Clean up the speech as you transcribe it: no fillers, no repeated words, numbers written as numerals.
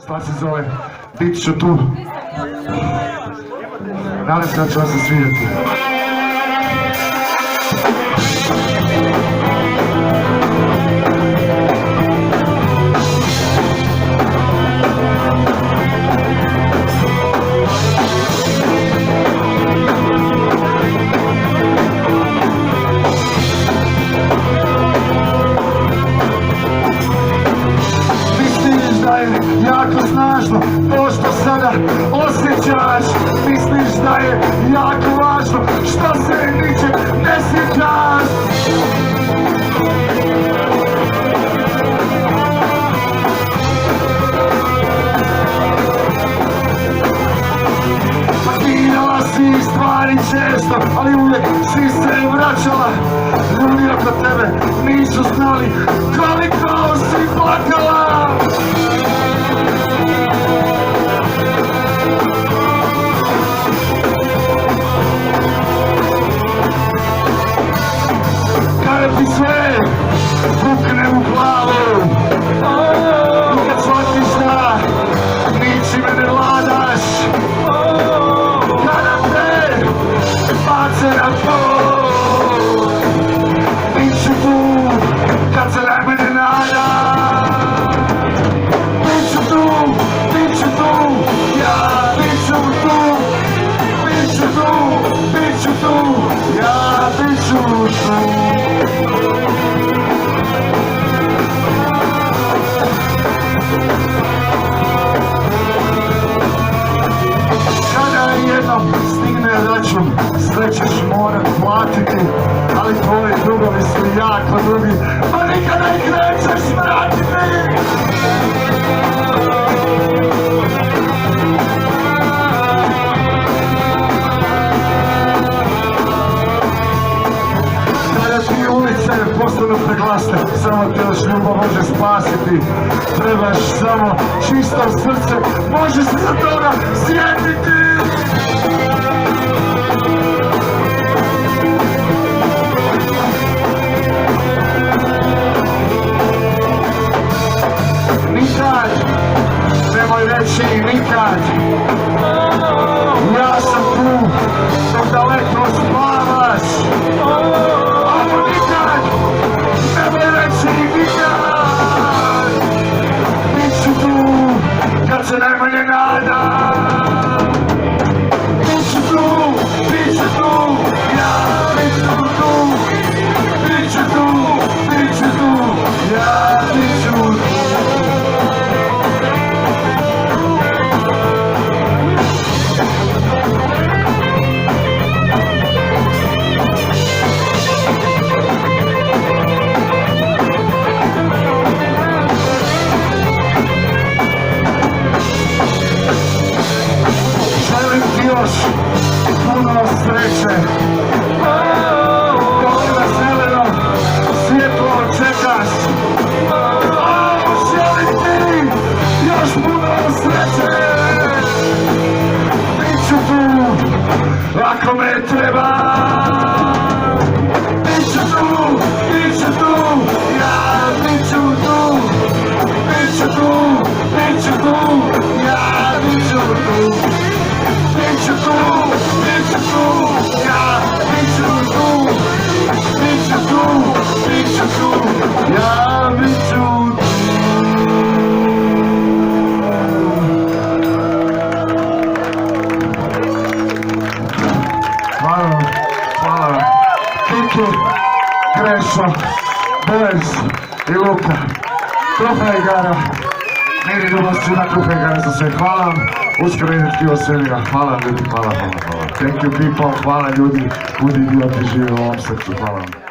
Stvar se zove Bit ću tu. Nadam se da će vam se svidjeti. Jako snažno, to što sada osjećaš. Misliš da je jako važno, što se ničeg ne sjećaš. Pakirala si stvari često, ali uvijek si se vraćala. Ljudi oko tebe nisu znali koliko si plakala. Kada ti sve pukne u glavu, kad shvatiš da ničime ne vladaš, kada te bace na pol, bit ću tu kad se najmanje nadam. Bit ću tu, ja bit ću tu, bit ću tu, ja bit ću tu. Kada jednom stigne račun, sve ćeš morat platiti, ali tvoji dugovi su jako dugi, pa nikada ih nećeš vratiti. Kada ti ulice postanu preglasne, samo te još ljubav može spasiti. Trebaš samo čisto srce, možeš se za toga sjetiti. Nikad, nemoj reći nikad, ja sam tu dok daleko spavaš. Ovo nikad, nemoj reći nikad, bit ću tu kad se najmanje nadam. Bit ću tu, ja bit ću tu, bit ću tu, ja bit ću tu. Želim ti još puno sreće, dok na zeleno svjetlo čekaš. Želim ti još puno sreće, bit ću tu ako me treba. Bit ću tu, ja bit ću tu, bit ću tu, ja bit ću tu. Bit ću tu, ja bit ću tu, ja bit ću tu. Hvala vam. Kiki, Krešo, Boris i Luka. Kruha igara. Miri ljubav na kruha igara za sve. Hvala vam. Uskoro idem tkivo svemira. Hvala ljudi, hvala. Thank you people, hvala ljudi. Budi idioti žive u ovom srcu, hvala vam.